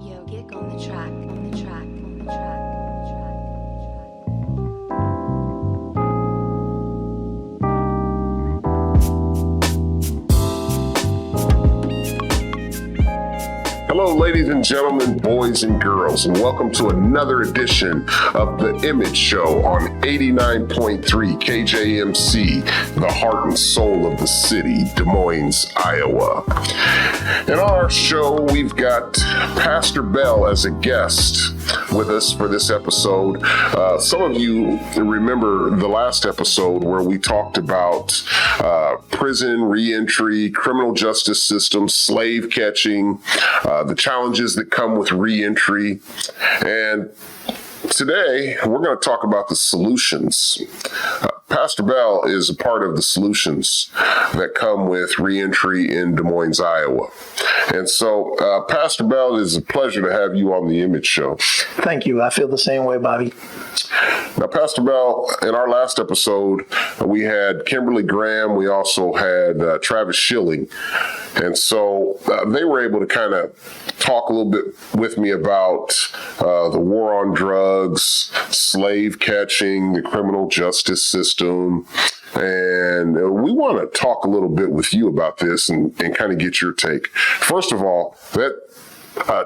Yogic on the track, on the track, on the track, on the track. Hello, ladies and gentlemen, boys and girls, and welcome to another edition of the I.M.A.G.E Show on 89.3 KJMC, the heart and soul of the city, Des Moines, Iowa. And on our show, we've got Pastor Bell as a guest with us for this episode. Some of you remember the last episode where we talked about prison, reentry, criminal justice system, slave catching, the challenges that come with reentry. And today, we're going to talk about the solutions. Pastor Bell is a part of the solutions that come with reentry in Des Moines, Iowa. And so, Pastor Bell, it is a pleasure to have you on the I.M.A.G.E Show. Thank you. I feel the same way, Bobby. Now, Pastor Bell, in our last episode, we had Kimberly Graham. We also had Travis Schilling. And so they were able to kind of talk a little bit with me about the war on drugs, slave catching, the criminal justice system. And we want to talk a little bit with you about this and kind of get your take. First of all, that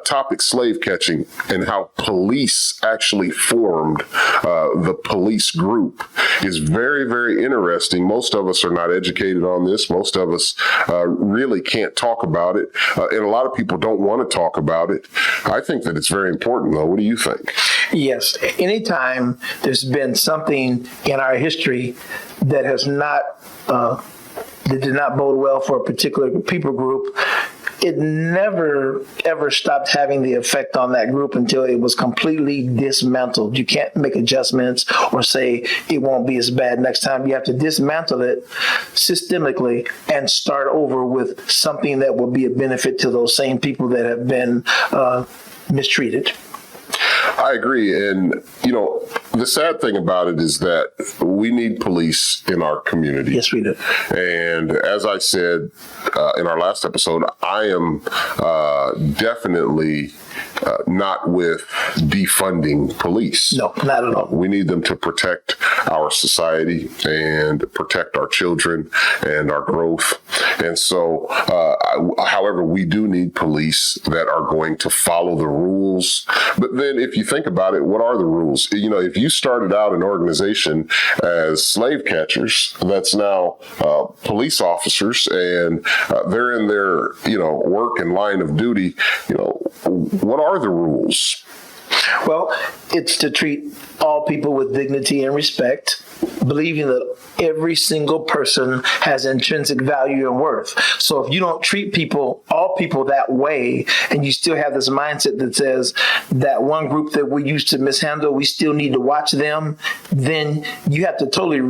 topic, slave catching, and how police actually formed the police group is very, very interesting. Most of us are not educated on this. Most of us really can't talk about it. And a lot of people don't want to talk about it. I think that it's very important, though. What do you think? Yes. Anytime there's been something in our history that has not, that did not bode well for a particular people group, it never, ever stopped having the effect on that group until it was completely dismantled. You can't make adjustments or say it won't be as bad next time. You have to dismantle it systemically and start over with something that will be a benefit to those same people that have been mistreated. I agree. And, you know, the sad thing about it is that we need police in our community. Yes, we do. And as I said in our last episode, I am definitely not with defunding police. No, not at all. We need them to protect our society and protect our children and our growth. And so, however, we do need police that are going to follow the rules. But then if you think about it, what are the rules? You know, if you started out an organization as slave catchers, that's now police officers, and they're in their, you know, work and line of duty, you know, what are the rules? Well, it's to treat all people with dignity and respect, believing that every single person has intrinsic value and worth. So if you don't treat all people that way, and you still have this mindset that says that one group that we used to mishandle, we still need to watch them, then you have to totally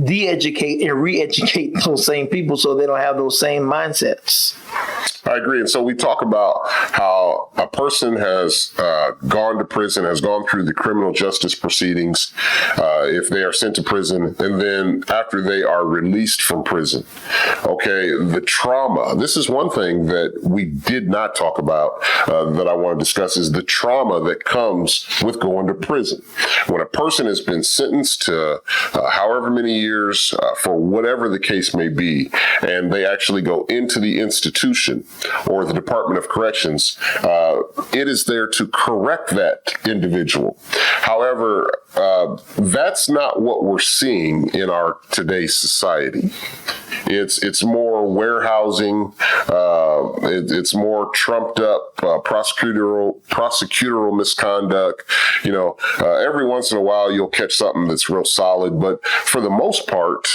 de-educate and re-educate those same people so they don't have those same mindsets. I agree. And so we talk about how a person has gone to prison, has gone through the criminal justice proceedings, if they are sent to prison, and then after they are released from prison. Okay, the trauma. This is one thing that we did not talk about that I want to discuss is the trauma that comes with going to prison. When a person has been sentenced to however many years for whatever the case may be, and they actually go into the institution or the Department of Corrections, it is there to correct that individual. However, that's not what we're seeing in our today's society. It's more warehousing. It's more trumped up prosecutorial misconduct. You know, every once in a while you'll catch something that's real solid, but for the most part,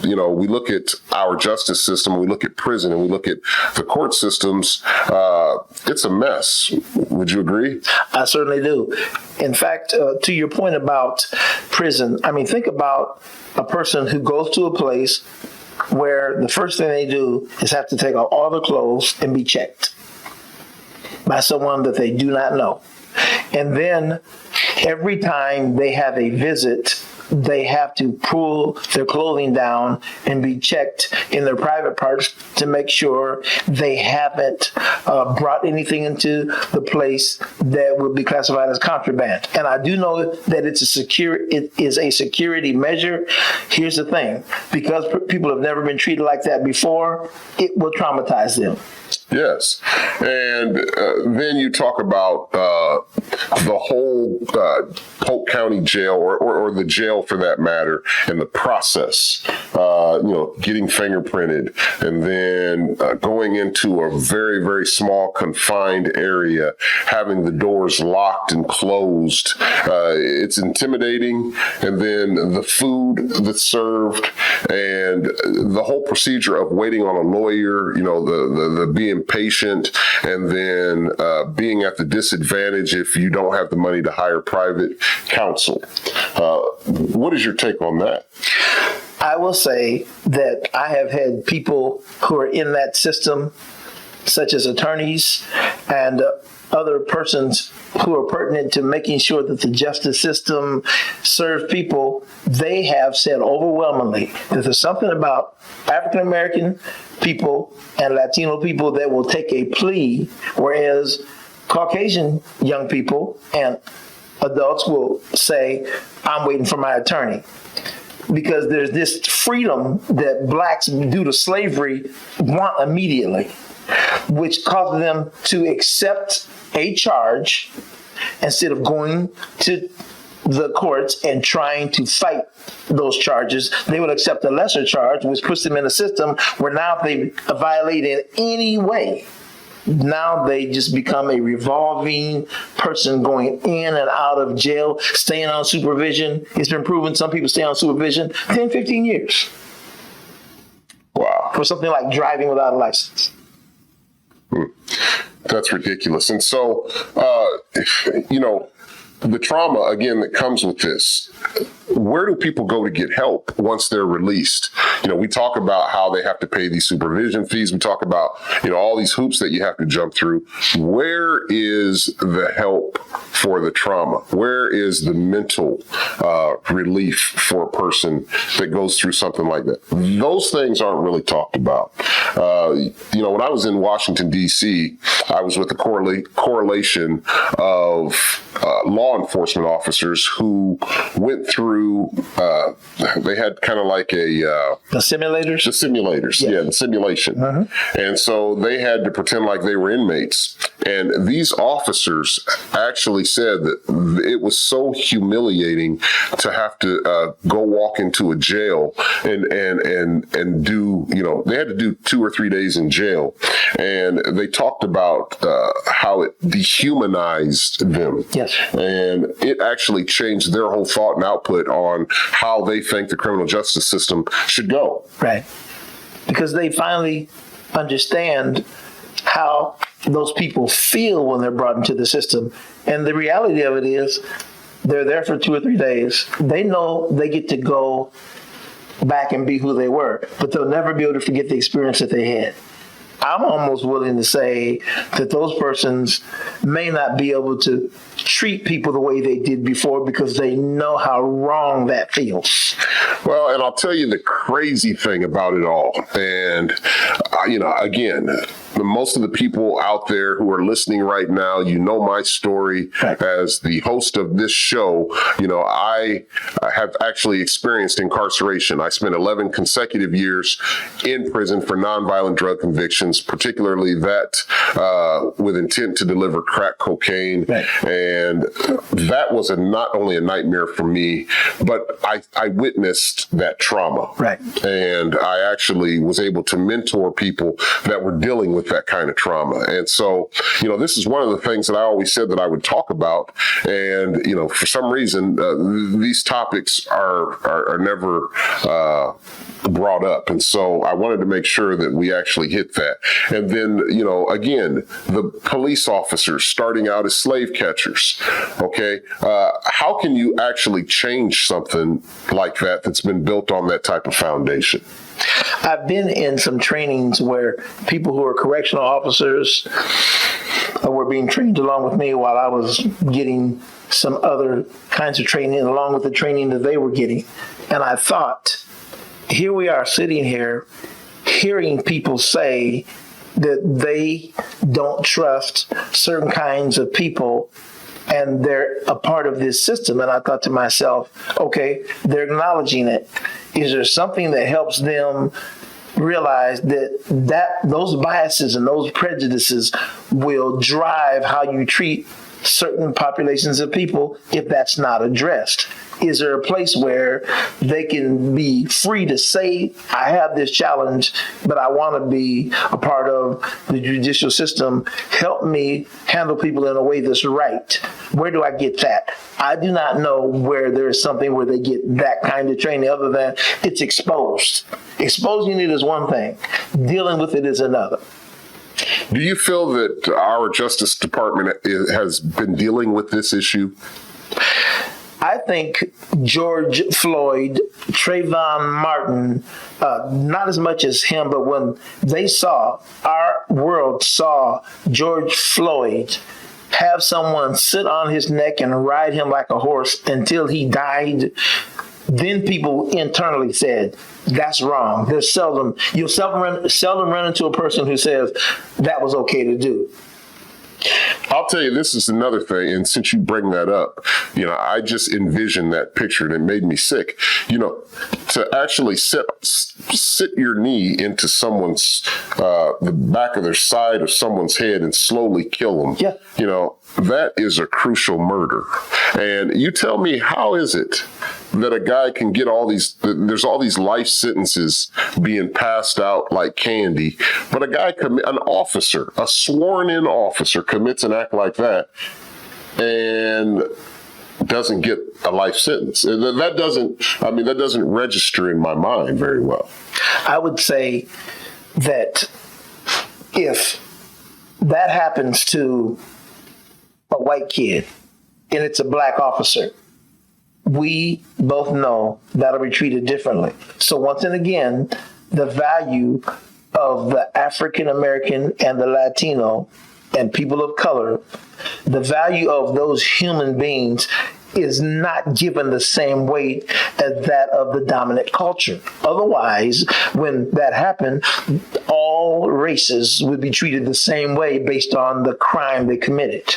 you know, we look at our justice system, we look at prison, and we look at the court systems. It's a mess. Would you agree? I certainly do. In fact, to your point about prison, I mean, think about a person who goes to a place where the first thing they do is have to take off all their clothes and be checked by someone that they do not know. And then every time they have a visit they have to pull their clothing down and be checked in their private parts to make sure they haven't brought anything into the place that would be classified as contraband. And I do know that it is a security measure. Here's the thing, because people have never been treated like that before, it will traumatize them. Yes. And then you talk about the whole Polk County jail or the jail for that matter and the process, getting fingerprinted and then going into a very, very small confined area, having the doors locked and closed. It's intimidating. And then the food that's served and the whole procedure of waiting on a lawyer, the being patient, and then being at the disadvantage if you don't have the money to hire private counsel. What is your take on that? I will say that I have had people who are in that system, such as attorneys and other persons who are pertinent to making sure that the justice system serves people. They have said overwhelmingly that there's something about African American people and Latino people that will take a plea, whereas Caucasian young people and adults will say, I'm waiting for my attorney. Because there's this freedom that blacks, due to slavery, want immediately, which causes them to accept a charge instead of going to the courts and trying to fight those charges. They would accept a lesser charge, which puts them in a system where now if they violate in any way, now they just become a revolving person going in and out of jail, staying on supervision. It's been proven some people stay on supervision 10, 15 years. Wow. For something like driving without a license. That's ridiculous. And so, the trauma, again, that comes with this, where do people go to get help once they're released? We talk about how they have to pay these supervision fees. We talk about, all these hoops that you have to jump through. Where is the help for the trauma? Where is the mental relief for a person that goes through something like that? Those things aren't really talked about. When I was in Washington, D.C., I was with the correlation of law enforcement officers who went through, they had kind of like the simulators? The simulators, yeah, the simulation. Uh-huh. And so they had to pretend like they were inmates. And these officers actually said that it was so humiliating to have to go walk into a jail and do, they had to do 2 or 3 days in jail. And they talked about how it dehumanized them. Yes. And it actually changed their whole thought and output on how they think the criminal justice system should go. Right. Because they finally understand how those people feel when they're brought into the system. And the reality of it is they're there for 2 or 3 days. They know they get to go back and be who they were, but they'll never be able to forget the experience that they had. I'm almost willing to say that those persons may not be able to treat people the way they did before because they know how wrong that feels. Well, and I'll tell you the crazy thing about it all. And, again, most of the people out there who are listening right now, my story. Right. As the host of this show. I have actually experienced incarceration. I spent 11 consecutive years in prison for nonviolent drug convictions, particularly that with intent to deliver crack cocaine. Right. And that was not only a nightmare for me, but I witnessed that trauma. Right. And I actually was able to mentor people that were dealing with that kind of trauma. And so, this is one of the things that I always said that I would talk about. And, for some reason, these topics are never brought up. And so I wanted to make sure that we actually hit that. And then, again, the police officers starting out as slave catchers. Okay. How can you actually change something like that that's been built on that type of foundation? I've been in some trainings where people who are correctional officers were being trained along with me while I was getting some other kinds of training along with the training that they were getting. And I thought, here we are sitting here hearing people say that they don't trust certain kinds of people and they're a part of this system. And I thought to myself, okay, they're acknowledging it. Is there something that helps them realize that those biases and those prejudices will drive how you treat certain populations of people if that's not addressed? Is there a place where they can be free to say, I have this challenge, but I want to be a part of the judicial system. Help me handle people in a way that's right. Where do I get that? I do not know where there's something where they get that kind of training other than it's exposed. Exposing it is one thing. Dealing with it is another. Do you feel that our Justice Department has been dealing with this issue? I think George Floyd, Trayvon Martin, not as much as him, but when our world saw George Floyd have someone sit on his neck and ride him like a horse until he died, then people internally said, that's wrong. You'll seldom run into a person who says that was okay to do. I'll tell you, this is another thing, and since you bring that up, I just envisioned that picture and it made me sick. To actually sit your knee into someone's, the back of their side of someone's head and slowly kill them. Yeah. That is a crucial murder. And you tell me, how is it that a guy can get there's all these life sentences being passed out like candy, but an officer, a sworn in officer commits an act like that and doesn't get a life sentence? That doesn't register in my mind very well. I would say that if that happens to a white kid and it's a black officer, we both know that'll be treated differently. So once and again, the value of the African American and the Latino and people of color, the value of those human beings is not given the same weight as that of the dominant culture. Otherwise, when that happened, all races would be treated the same way based on the crime they committed.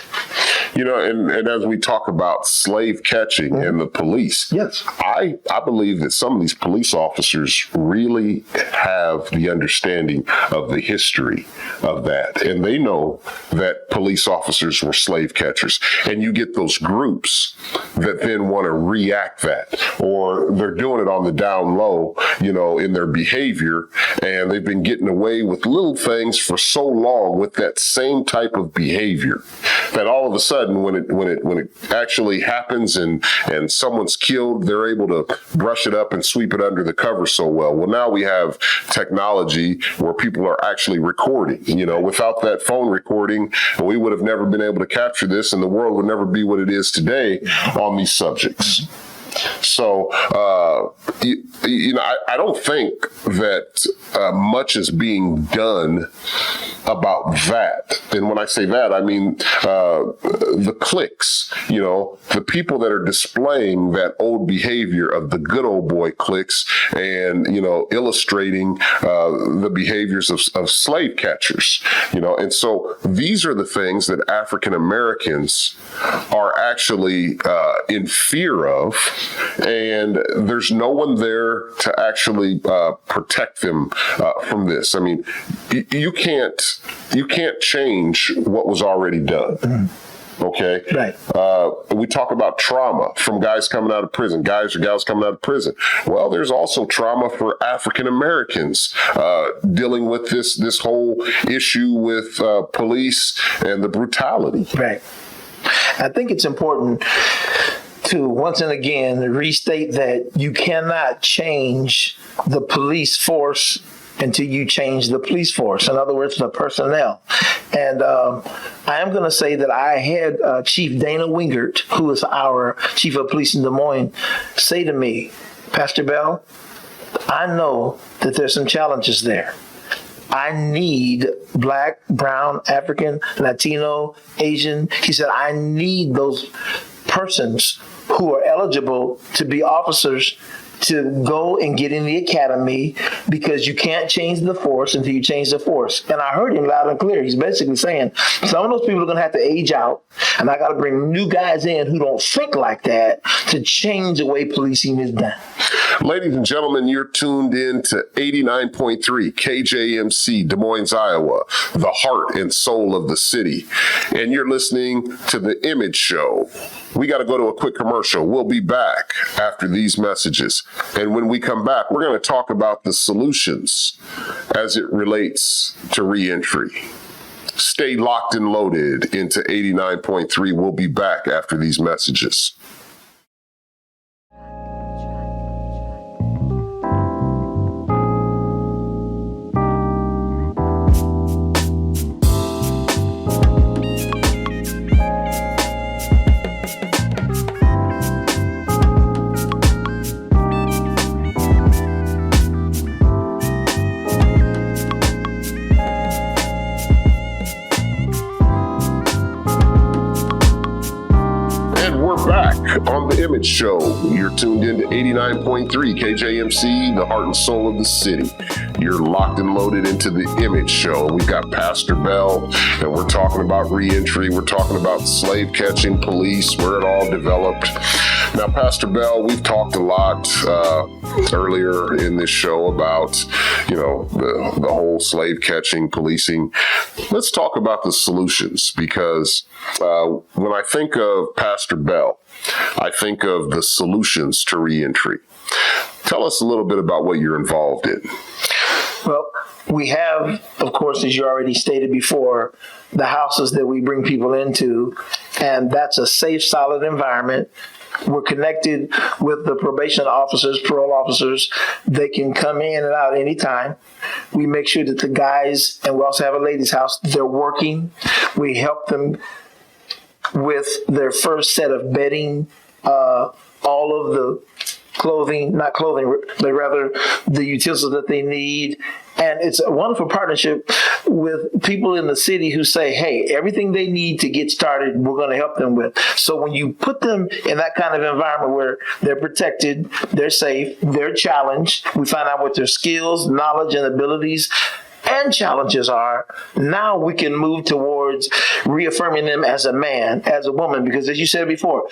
And as we talk about slave catching and the police, yes, I believe that some of these police officers really have the understanding of the history of that. And they know that police officers were slave catchers. And you get those groups that then want to react that, or they're doing it on the down low, in their behavior. And they've been getting away with little things for so long with that same type of behavior that all of a sudden, when it actually happens and someone's killed, they're able to brush it up and sweep it under the cover so well. Well, now we have technology where people are actually recording. Without that phone recording, we would have never been able to capture this, and the world would never be what it is today on these subjects. So, I don't think that much is being done about that. And when I say that, I mean the cliques, the people that are displaying that old behavior of the good old boy cliques and, illustrating the behaviors of slave catchers, And so these are the things that African Americans are actually in fear of. And there's no one there to actually protect them from this. I mean, you can't change what was already done. Okay. Right. We talk about trauma from guys coming out of prison, guys or gals coming out of prison. Well, there's also trauma for African Americans dealing with this whole issue with police and the brutality. Right. I think it's important to once and again restate that you cannot change the police force until you change the police force. In other words, the personnel. And I am going to say that I had Chief Dana Wingert, who is our chief of police in Des Moines, say to me, Pastor Bell, I know that there's some challenges there. I need Black, Brown, African, Latino, Asian. He said, I need those persons who are eligible to be officers to go and get in the academy, because you can't change the force until you change the force. And I heard him loud and clear. He's basically saying some of those people are going to have to age out, and I got to bring new guys in who don't think like that to change the way policing is done. Ladies and gentlemen, you're tuned in to 89.3 KJMC, Des Moines, Iowa, the heart and soul of the city. And you're listening to The I.M.A.G.E Show. We got to go to a quick commercial. We'll be back after these messages. And when we come back, we're going to talk about the solutions as it relates to reentry. Stay locked and loaded into 89.3. We'll be back after these messages. On the I.M.A.G.E Show, you're tuned in to 89.3 KJMC, the heart and soul of the city. You're locked and loaded into the I.M.A.G.E Show. We've got Pastor Bell, and we're talking about reentry. We're talking about slave catching police, where it all developed. Now, Pastor Bell, we've talked a lot earlier in this show about, the whole slave catching policing. Let's talk about the solutions, because when I think of Pastor Bell, I think of the solutions to reentry. Tell us a little bit about what you're involved in. Well, we have, of course, as you already stated before, the houses that we bring people into, and that's a safe, solid environment. We're connected with the probation officers, parole officers. They can come in and out anytime. We make sure that the guys, and we also have a ladies' house, they're working. We help them with their first set of bedding, all of the not clothing, but rather the utensils that they need. And it's a wonderful partnership with people in the city who say, hey, everything they need to get started, we're going to help them with. So when you put them in that kind of environment where they're protected, they're safe, they're challenged, we find out what their skills, knowledge, and abilities and challenges are, now we can move towards reaffirming them as a man, as a woman, because as you said before,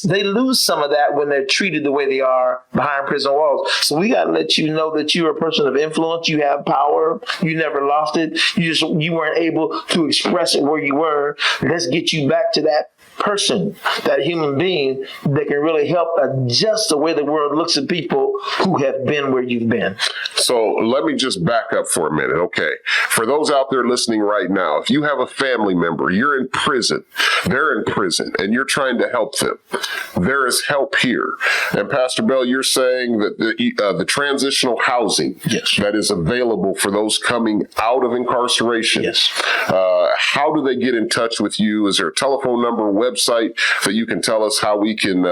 they lose some of that when they're treated the way they are behind prison walls. So we got to let you know that you're a person of influence, you have power, you never lost it, you weren't able to express it where you were. Let's get you back to that person, that human being that can really help adjust the way the world looks at people who have been where you've been. So let me just back up for a minute, okay? For those out there listening right now, if you have a family member, you're in prison, they're in prison, and you're trying to help them, there is help here. And Pastor Bell, you're saying that the transitional housing that is available for those coming out of incarceration, how do they get in touch with you? Is there a telephone number, website that you can tell us how we can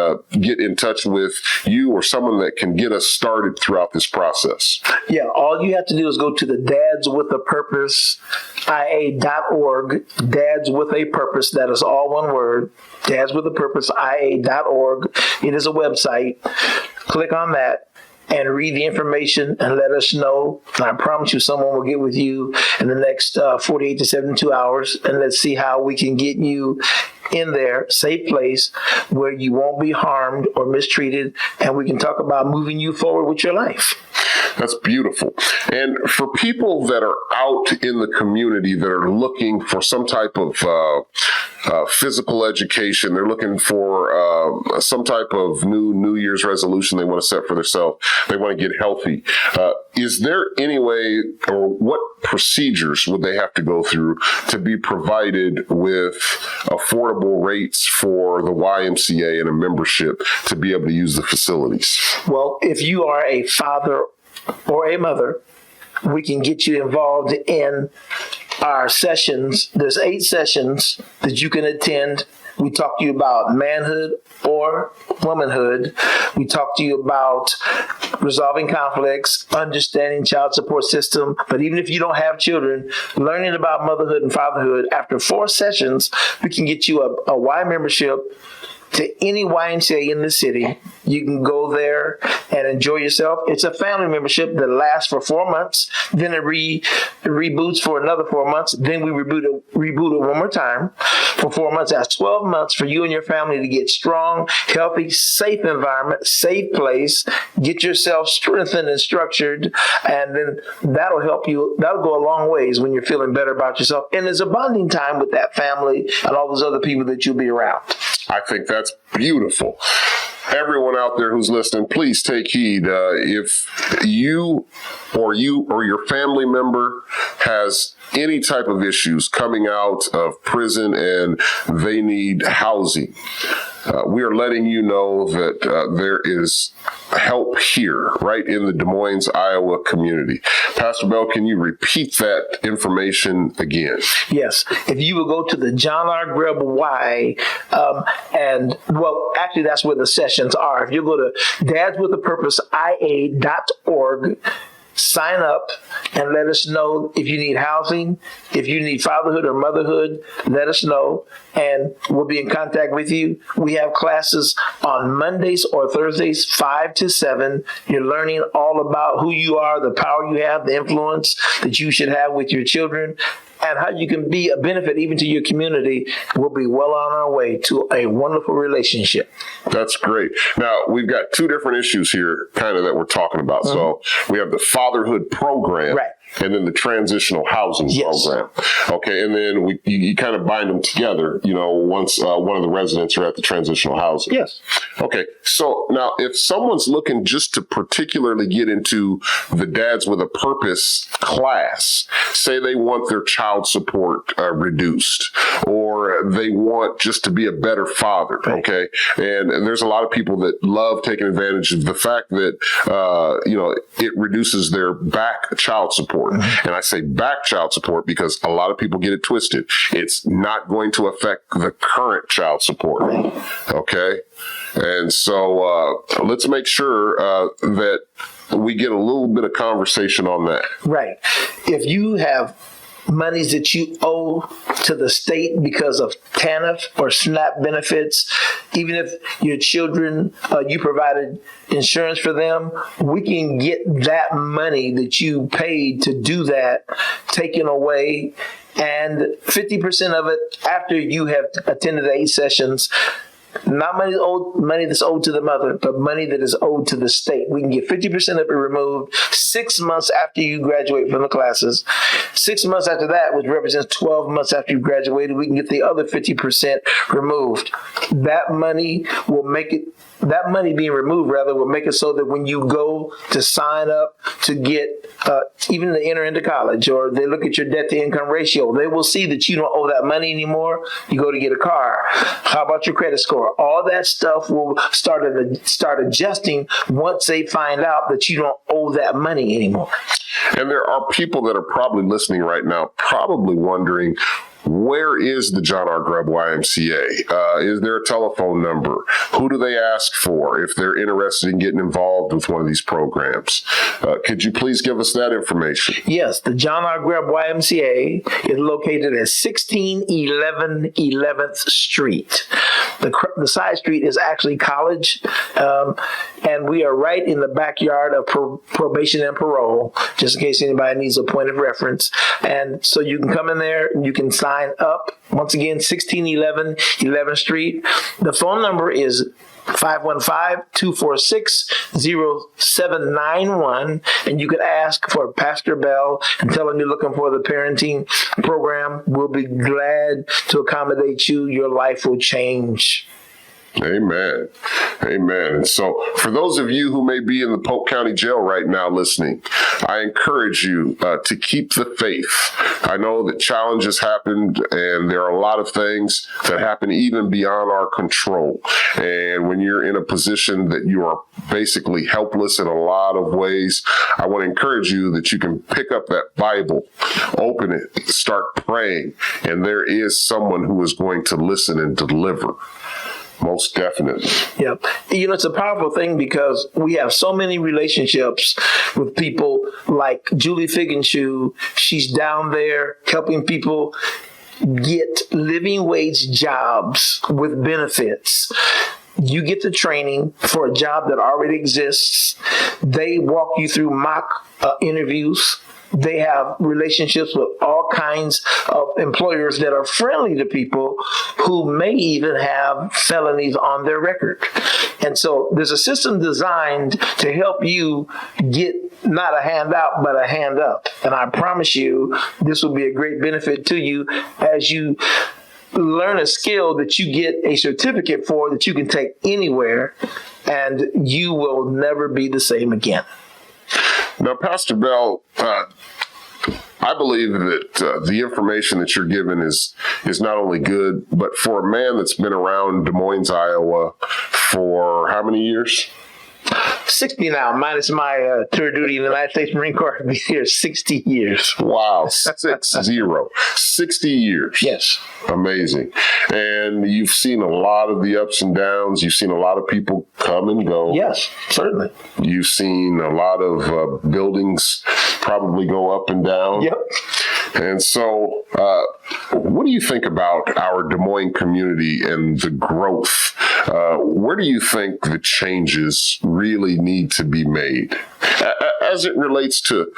get in touch with you or someone that can get us started throughout this process? Yeah, all you have to do is go to the Dads with a Purpose, IA.org, Dads with a Purpose, that is all one word, Dads with a Purpose, IA.org. It is a website. Click on that and read the information and let us know. And I promise you someone will get with you in the next 48 to 72 hours, and let's see how we can get you in there, safe place where you won't be harmed or mistreated, and we can talk about moving you forward with your life. That's beautiful. And for people that are out in the community that are looking for some type of physical education, they're looking for some type of New Year's resolution they want to set for themselves, they want to get healthy. Is there any way, or what procedures would they have to go through to be provided with affordable rates for the YMCA and a membership to be able to use the facilities? Well, if you are a father or a mother, we can get you involved in our sessions. There's 8 sessions that you can attend. We talk to you about manhood or womanhood. We talk to you about resolving conflicts, understanding child support system. But even if you don't have children, learning about motherhood and fatherhood, after 4 sessions, we can get you a Y membership to any YMCA in the city. You can go there and enjoy yourself. It's a family membership that lasts for 4 months. Then it reboots for another 4 months. Then we reboot it one more time for 4 months. That's 12 months for you and your family to get strong, healthy, safe environment, safe place, get yourself strengthened and structured, and then that'll help you. That'll go a long ways when you're feeling better about yourself. And it's a bonding time with that family and all those other people that you'll be around. I think that's beautiful. Everyone out there who's listening, please take heed. If you or your family member has any type of issues coming out of prison and they need housing, we are letting you know that there is help here, right in the Des Moines, Iowa community. Pastor Bell, can you repeat that information again? Yes. If you will go to the John R. Greb Y, actually that's where the sessions are. If you go to dadswithapurposea.org, sign up and let us know if you need housing, if you need fatherhood or motherhood, let us know and we'll be in contact with you. We have classes on Mondays or Thursdays, 5 to 7. You're learning all about who you are, the power you have, the influence that you should have with your children, and how you can be a benefit even to your community. We'll be well on our way to a wonderful relationship. That's great. Now, we've got two different issues here kind of that we're talking about. Mm-hmm. So we have the fatherhood program. Right. And then the transitional housing program. Okay, and then you kind of bind them together, once one of the residents are at the transitional housing. Yes. Okay, so now if someone's looking just to particularly get into the Dads with a Purpose class, say they want their child support reduced, or they want just to be a better father, okay? And there's a lot of people that love taking advantage of the fact that, it reduces their back child support. And I say back child support because a lot of people get it twisted. It's not going to affect the current child support. Okay. And so let's make sure that we get a little bit of conversation on that. Right. If you have monies that you owe to the state because of TANF or SNAP benefits, even if your children, you provided insurance for them, we can get that money that you paid to do that taken away, and 50% of it after you have attended the 8 sessions. Not money that's owed to the mother, but money that is owed to the state. We can get 50% of it removed 6 months after you graduate from the classes. 6 months after that, which represents 12 months after you graduated, we can get the other 50% removed. That money being removed will make it so that when you go to sign up to get, even to enter into college, or they look at your debt to income ratio, they will see that you don't owe that money anymore. You go to get a car. How about your credit score? All that stuff will start adjusting once they find out that you don't owe that money anymore. And there are people that are probably listening right now, probably wondering, where is the John R. Greb YMCA? Is there a telephone number? Who do they ask for if they're interested in getting involved with one of these programs? Could you please give us that information? Yes, the John R. Greb YMCA is located at 1611 11th Street. The side street is actually College, and we are right in the backyard of probation and parole, just in case anybody needs a point of reference. And so you can come in there and you can sign up. Once again, 1611 11th Street. The phone number is 515-246-0791, and you can ask for Pastor Bell and tell him you're looking for the parenting program. We'll be glad to accommodate you. Your life will change. Amen. Amen. And so for those of you who may be in the Polk County Jail right now listening, I encourage you to keep the faith. I know that challenges happened, and there are a lot of things that happen even beyond our control. And when you're in a position that you are basically helpless in a lot of ways, I want to encourage you that you can pick up that Bible, open it, start praying, and there is someone who is going to listen and deliver. Most definitely. Yeah. It's a powerful thing because we have so many relationships with people like Julie Figgenshoe. She's down there helping people get living wage jobs with benefits. You get the training for a job that already exists. They walk you through mock interviews. They have relationships with all kinds of employers that are friendly to people who may even have felonies on their record. And so there's a system designed to help you get not a handout, but a hand up. And I promise you, this will be a great benefit to you as you learn a skill that you get a certificate for that you can take anywhere, and you will never be the same again. Now, Pastor Bell, I believe that the information that you're given is not only good, but for a man that's been around Des Moines, Iowa for how many years? 60 now, minus my tour duty in the United States Marine Corps. I've been here 60 years. Wow, 60 years. Yes. Amazing. And you've seen a lot of the ups and downs. You've seen a lot of people come and go. Yes, certainly. You've seen a lot of buildings probably go up and down. Yep. And so what do you think about our Des Moines community and the growth? Where do you think the changes really need to be made as it relates to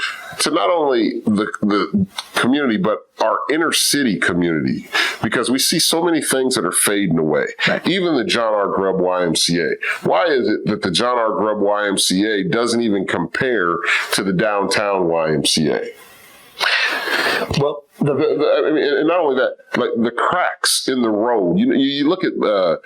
not only the community, but our inner city community? Because we see so many things that are fading away. Right. Even the John R. Grubb YMCA. Why is it that the John R. Grubb YMCA doesn't even compare to the downtown YMCA? Well, I mean, and not only that, like the cracks in the road. You look at the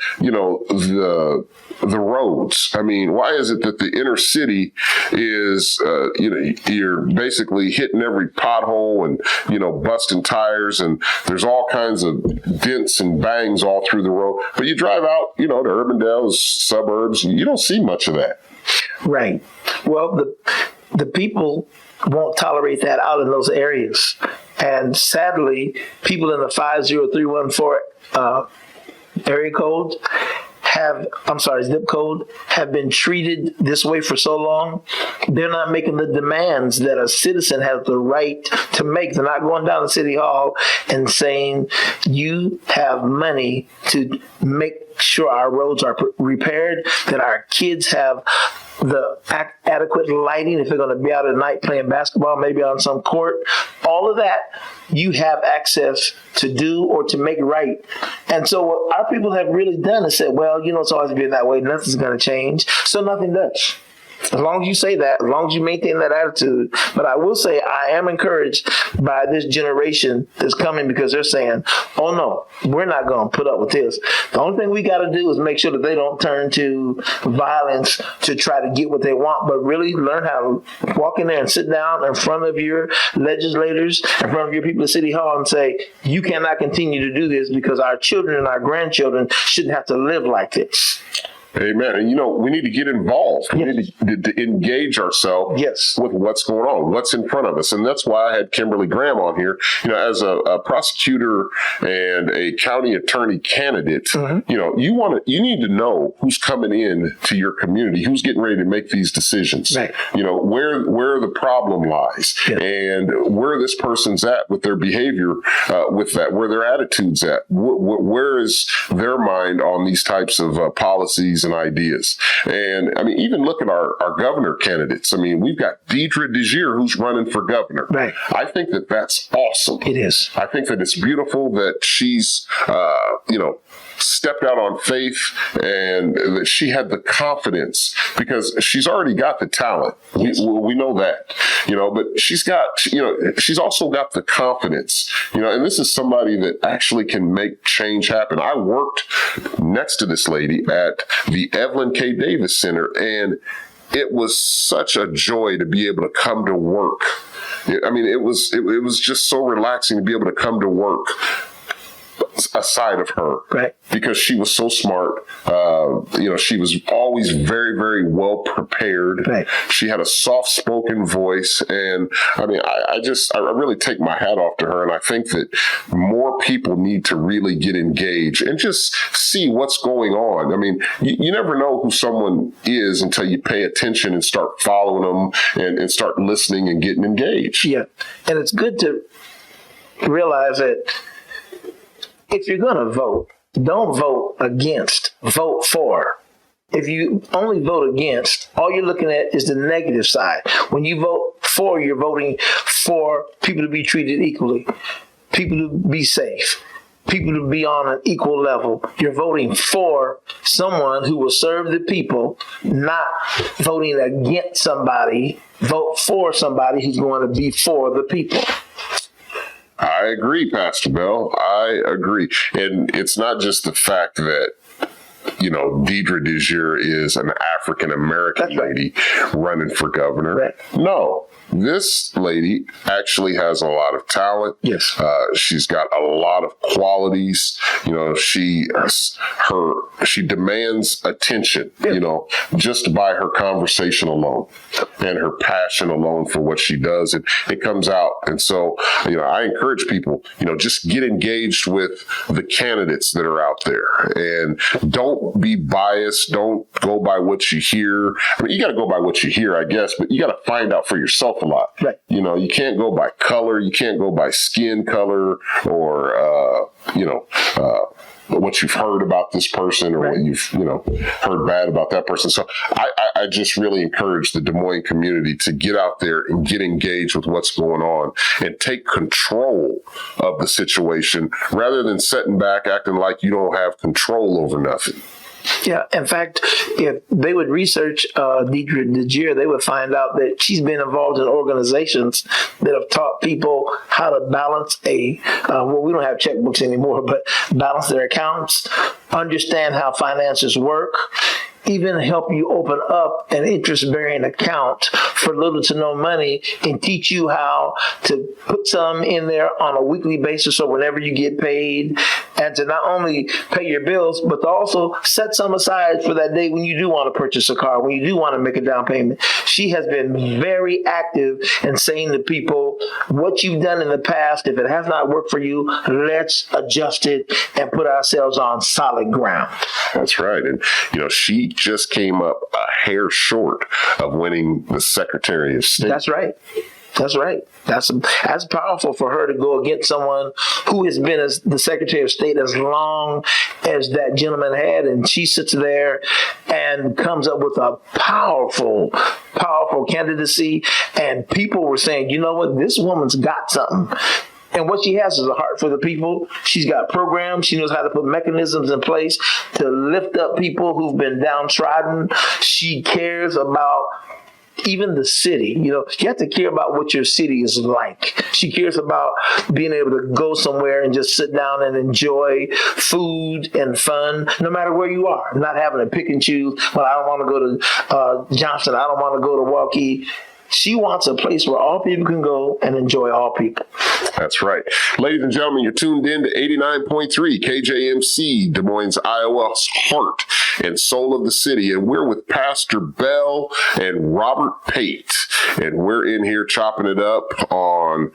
roads. I mean, why is it that the inner city is you're basically hitting every pothole and busting tires, and there's all kinds of dents and bangs all through the road. But you drive out, to Urbandale's suburbs, you don't see much of that. Right. Well, the people won't tolerate that out in those areas. And sadly, people in the 50314 area code zip code have been treated this way for so long. They're not making the demands that a citizen has the right to make. They're not going down to City Hall and saying, you have money to make sure our roads are repaired, that our kids have the adequate lighting if they're going to be out at night playing basketball, maybe on some court. All of that you have access to do or to make right. And so what our people have really done is said, well, it's always been that way. Nothing's going to change. So nothing does. As long as you say that, as long as you maintain that attitude. But I will say I am encouraged by this generation that's coming, because they're saying, oh no, we're not going to put up with this. The only thing we got to do is make sure that they don't turn to violence to try to get what they want, but really learn how to walk in there and sit down in front of your legislators, in front of your people at City Hall, and say, you cannot continue to do this because our children and our grandchildren shouldn't have to live like this. Amen. And, we need to get involved. We need to engage ourselves with what's going on, what's in front of us. And that's why I had Kimberly Graham on here. As a prosecutor and a county attorney candidate, you need to know who's coming in to your community, who's getting ready to make these decisions, right. Where the problem lies, and where this person's at with their behavior, with that, where their attitude's at, where is their mind on these types of policies and ideas. And I mean, even look at our governor candidates. I mean, we've got Deidre DeGier who's running for governor. Right. I think that that's awesome. It is. I think that it's beautiful that she's, stepped out on faith, and that she had the confidence, because she's already got the talent. Yes. We know that, but she's also got the confidence, and this is somebody that actually can make change happen. I worked next to this lady at the Evelyn K. Davis Center, and it was such a joy to be able to come to work. I mean, it was just so relaxing to be able to come to work aside of her, right? Because she was so smart. She was always very, very well prepared. Right. She had a soft-spoken voice, and I mean, I really take my hat off to her, and I think that more people need to really get engaged and just see what's going on. I mean, you never know who someone is until you pay attention and start following them and start listening and getting engaged. Yeah, and it's good to realize that if you're going to vote, don't vote against, vote for. If you only vote against, all you're looking at is the negative side. When you vote for, you're voting for people to be treated equally, people to be safe, people to be on an equal level. You're voting for someone who will serve the people, not voting against somebody. Vote for somebody who's going to be for the people. I agree, Pastor Bell. I agree. And it's not just the fact that, Deidre DeJure is an African-American lady running for governor. Right. No, this lady actually has a lot of talent. Yes. She's got a lot of qualities. She demands attention, just by her conversation alone and her passion alone for what she does. And it comes out. And so, I encourage people, just get engaged with the candidates that are out there and don't be biased. Don't go by what you hear. I mean, you got to go by what you hear, I guess, but you got to find out for yourself a lot. Right. You can't go by color. You can't go by skin color or, what you've heard about this person or what you've, heard bad about that person. So I just really encourage the Des Moines community to get out there and get engaged with what's going on and take control of the situation rather than sitting back acting like you don't have control over nothing. Yeah. In fact, if they would research Deidre DeJure, they would find out that she's been involved in organizations that have taught people how to balance we don't have checkbooks anymore, but balance their accounts, understand how finances work, even help you open up an interest-bearing account for little to no money and teach you how to put some in there on a weekly basis or whenever you get paid, and to not only pay your bills, but to also set some aside for that day when you do want to purchase a car, when you do want to make a down payment. She has been very active in saying to people, what you've done in the past, if it has not worked for you, let's adjust it and put ourselves on solid ground. That's right. And, she just came up a hair short of winning the Secretary of State. That's right. That's right. That's powerful for her to go against someone who has been as the Secretary of State as long as that gentleman had. And she sits there and comes up with a powerful candidacy. And people were saying, you know what, this woman's got something. And what she has is a heart for the people. She's got programs. She knows how to put mechanisms in place to lift up people who've been downtrodden. She cares about even the city. You have to care about what your city is like. She cares about being able to go somewhere and just sit down and enjoy food and fun, no matter where you are. Not having to pick and choose. Well, I don't want to go to Johnson. I don't want to go to Waukee. She wants a place where all people can go and enjoy all people. That's right. Ladies and gentlemen, you're tuned in to 89.3 KJMC, Des Moines, Iowa's heart and soul of the city. And we're with Pastor Bell and Robert Pate. And we're in here chopping it up on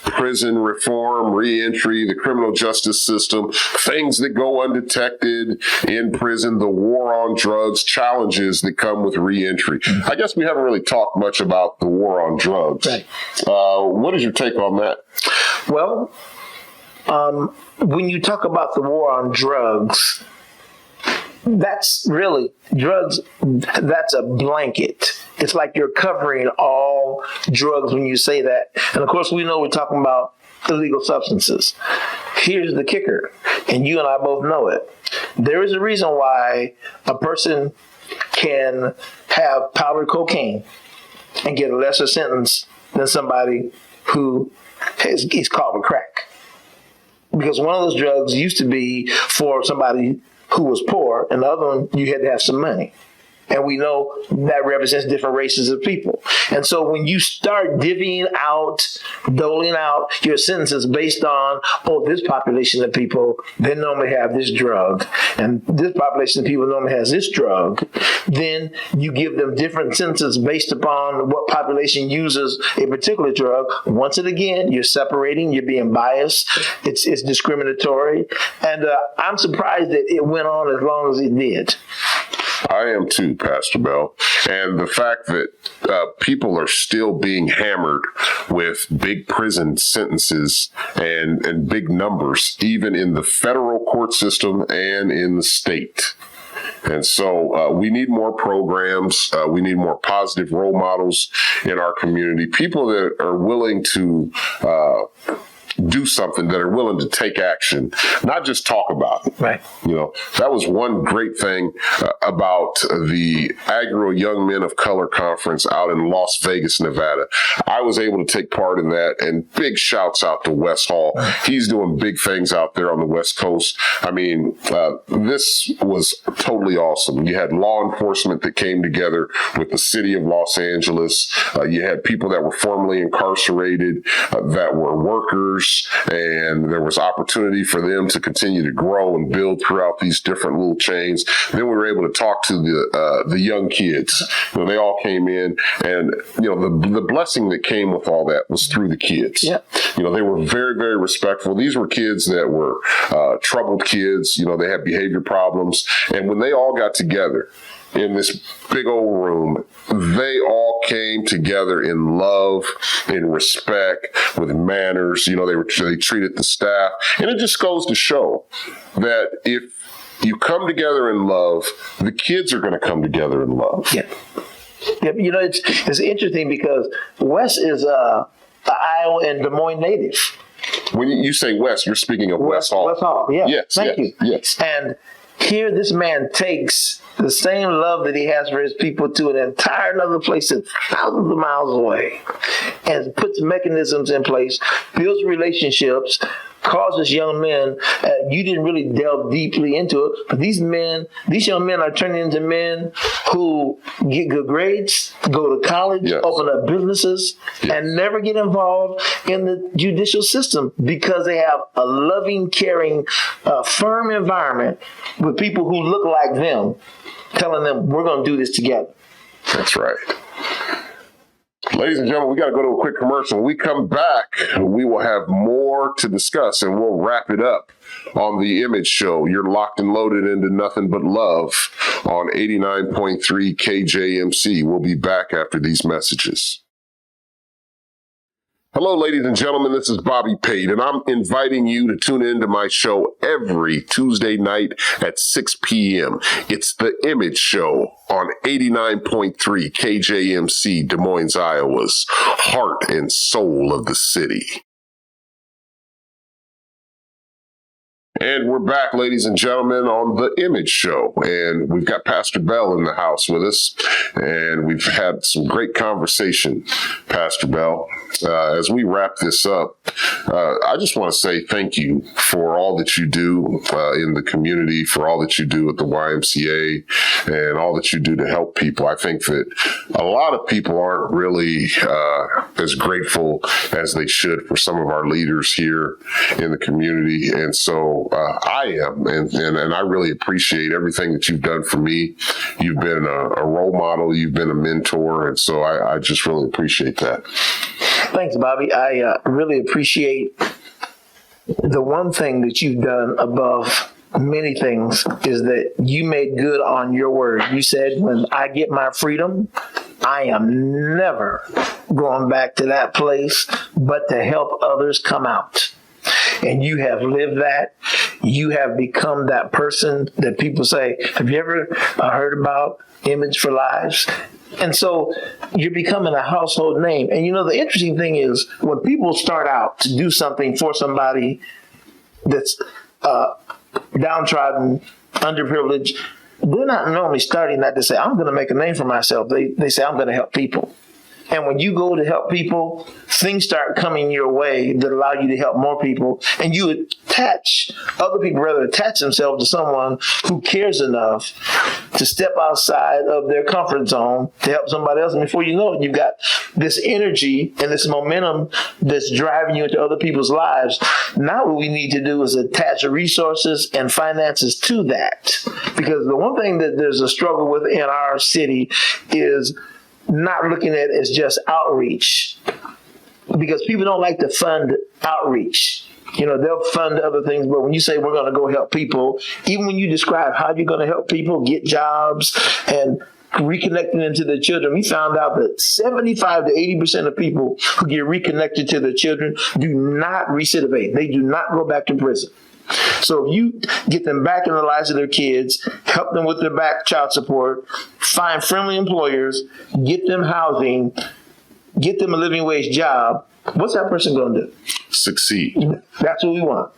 prison reform, reentry, the criminal justice system, things that go undetected in prison, the war on drugs, challenges that come with reentry. I guess we haven't really talked much about the war on drugs. Right. What is your take on that? Well, when you talk about the war on drugs, that's really drugs. That's a blanket. It's like you're covering all drugs when you say that. And of course, we know we're talking about illegal substances. Here's the kicker, and you and I both know it. There is a reason why a person can have powdered cocaine and get a lesser sentence than somebody who is caught with crack. Because one of those drugs used to be for somebody who was poor, and the other one, you had to have some money. And we know that represents different races of people. And so when you start doling out your sentences based on, this population of people, they normally have this drug, and this population of people normally has this drug, then you give them different sentences based upon what population uses a particular drug. Once again, you're separating, you're being biased, it's discriminatory. And I'm surprised that it went on as long as it did. I am too, Pastor Bell. And the fact that people are still being hammered with big prison sentences and big numbers, even in the federal court system and in the state. And so we need more programs. We need more positive role models in our community, people that are willing to do something, that are willing to take action, not just talk about it. Right. That was one great thing about the Agro Young Men of Color Conference out in Las Vegas, Nevada. I was able to take part in that, and big shouts out to Wes Hall. He's doing big things out there on the West Coast. I mean, this was totally awesome. You had law enforcement that came together with the city of Los Angeles. You had people that were formerly incarcerated, that were workers, and there was opportunity for them to continue to grow and build throughout these different little chains. Then we were able to talk to the young kids. They all came in, and the blessing that came with all that was through the kids. Yeah. They were very, very respectful. These were kids that were troubled kids. They had behavior problems, and when they all got together in this big old room, they all came together in love, in respect, with manners. They treated the staff. And it just goes to show that if you come together in love, the kids are going to come together in love. Yeah. It's interesting because Wes is an Iowa and Des Moines native. When you say Wes, you're speaking of Wes Hall. Wes Hall, yeah. Yes, Thank you. Yes. And here this man takes the same love that he has for his people to an entire another place that's thousands of miles away, and puts mechanisms in place, builds relationships, causes young men. You didn't really delve deeply into it, but these young men are turning into men who get good grades, go to college, yes, open up businesses, yes, and never get involved in the judicial system because they have a loving, caring, firm environment with people who look like them, telling them, we're going to do this together. That's right. Ladies and gentlemen, we got to go to a quick commercial. When we come back, we will have more to discuss, and we'll wrap it up on the Image Show. You're locked and loaded into nothing but love on 89.3 KJMC. We'll be back after these messages. Hello, ladies and gentlemen, this is Bobby Pate, and I'm inviting you to tune into my show every Tuesday night at 6 p.m. It's the Image Show on 89.3 KJMC, Des Moines, Iowa's heart and soul of the city. And we're back, ladies and gentlemen, on the Image Show. And we've got Pastor Bell in the house with us. And we've had some great conversation, Pastor Bell. As we wrap this up, I just want to say thank you for all that you do in the community, for all that you do at the YMCA, and all that you do to help people. I think that a lot of people aren't really as grateful as they should for some of our leaders here in the community. And so I am, and I really appreciate everything that you've done for me. You've been a role model, you've been a mentor, and so I just really appreciate that. Thanks, Bobby. I really appreciate the one thing that you've done above many things is that you made good on your word. You said, when I get my freedom, I am never going back to that place, but to help others come out. And you have lived that. You have become that person that people say, have you ever heard about Image for Lives? And so you're becoming a household name. And the interesting thing is when people start out to do something for somebody that's downtrodden, underprivileged, they're not normally starting that to say, I'm going to make a name for myself. They say, I'm going to help people. And when you go to help people, things start coming your way that allow you to help more people. And you attach, other people rather attach themselves to someone who cares enough to step outside of their comfort zone to help somebody else. And before you know it, you've got this energy and this momentum that's driving you into other people's lives. Now what we need to do is attach resources and finances to that. Because the one thing that there's a struggle with in our city is not looking at it as just outreach, because people don't like to fund outreach. They'll fund other things, but when you say we're going to go help people, even when you describe how you're going to help people get jobs and reconnecting them to their children, we found out that 75 to 80% of people who get reconnected to their children do not recidivate. They do not go back to prison. So if you get them back in the lives of their kids, help them with their back child support, find friendly employers, get them housing, get them a living wage job, what's that person going to do? Succeed. That's what we want.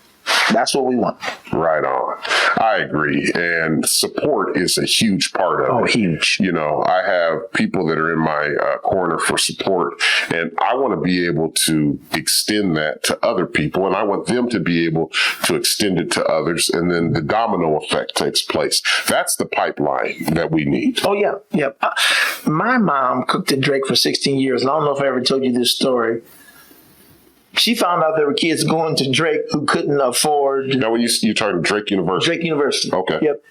That's what we want. Right on. I agree. And support is a huge part of it. Oh, huge. I have people that are in my corner for support, and I want to be able to extend that to other people, and I want them to be able to extend it to others, and then the domino effect takes place. That's the pipeline that we need. Oh, yeah. Yeah. My mom cooked at Drake for 16 years, and I don't know if I ever told you this story. She found out there were kids going to Drake who couldn't afford. Now, when you're talking Drake University? Drake University. Okay. Yep.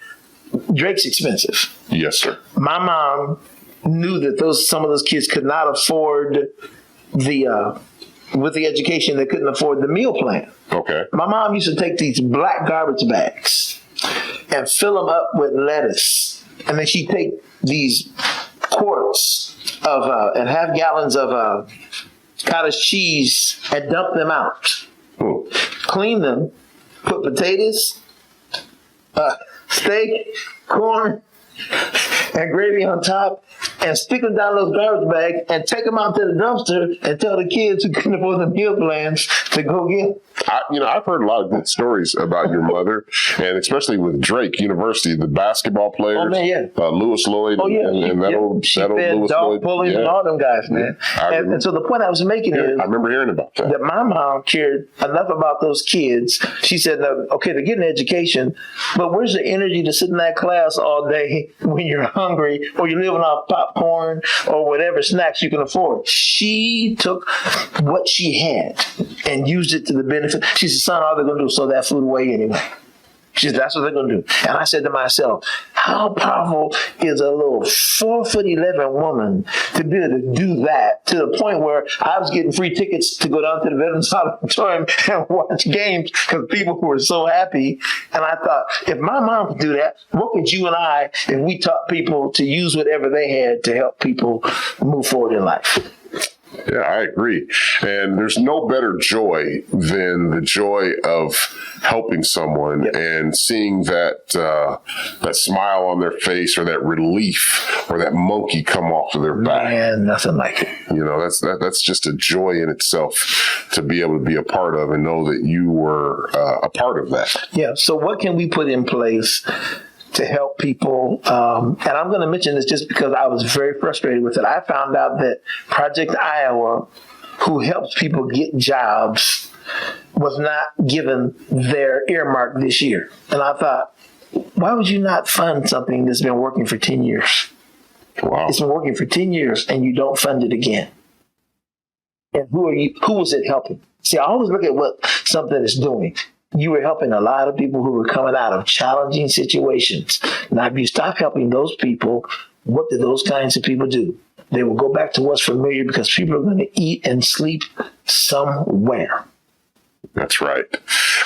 Drake's expensive. Yes, sir. My mom knew that some of those kids could not afford with the education, they couldn't afford the meal plan. Okay. My mom used to take these black garbage bags and fill them up with lettuce. And then she'd take these quarts of and half gallons of cottage cheese and dump them out. Clean them, put potatoes, steak, corn, and gravy on top, and stick them down those garbage bags and take them out to the dumpster and tell the kids who couldn't afford the meal plans to go get them. I've heard a lot of good stories about your mother, and especially with Drake University, the basketball players. Oh, man, yeah. Lewis Lloyd. Oh, yeah. And that old Lewis Lloyd. Pulling and all them guys, man. And so the point I was making is, I remember hearing about that my mom cared enough about those kids. She said, okay, they're getting an education, but where's the energy to sit in that class all day when you're hungry or you're living off popcorn or whatever snacks you can afford? She took what she had and used it to the benefit. She said, son, all they're going to do is throw that food away anyway. She said, that's what they're going to do. And I said to myself, how powerful is a little 4'11" woman to be able to do that, to the point where I was getting free tickets to go down to the Veterans Auditorium and watch games because people were so happy. And I thought, if my mom could do that, what could you and I, if we taught people to use whatever they had to help people move forward in life? Yeah, I agree. And there's no better joy than the joy of helping someone and seeing that that smile on their face or that relief or that monkey come off of their back. Man, nothing like it. That's just a joy in itself to be able to be a part of and know that you were a part of that. Yeah. So what can we put in place to help people? And I'm going to mention this just because I was very frustrated with it. I found out that Project Iowa, who helps people get jobs, was not given their earmark this year. And I thought, why would you not fund something that's been working for 10 years? Wow. It's been working for 10 years and you don't fund it again. And who is it helping? See, I always look at what something is doing. You were helping a lot of people who were coming out of challenging situations. Now, if you stop helping those people, what do those kinds of people do? They will go back to what's familiar because people are going to eat and sleep somewhere. That's right.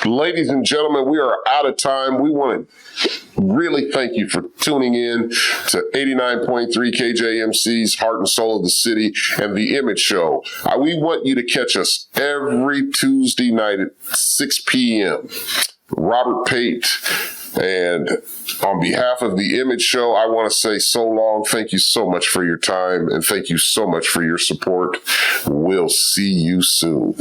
Ladies and gentlemen, we are out of time. We want to really thank you for tuning in to 89.3 KJMC's Heart and Soul of the City and the Image Show. We want you to catch us every Tuesday night at 6 p.m. Robert Pate. And on behalf of the Image Show, I want to say so long. Thank you so much for your time, and thank you so much for your support. We'll see you soon.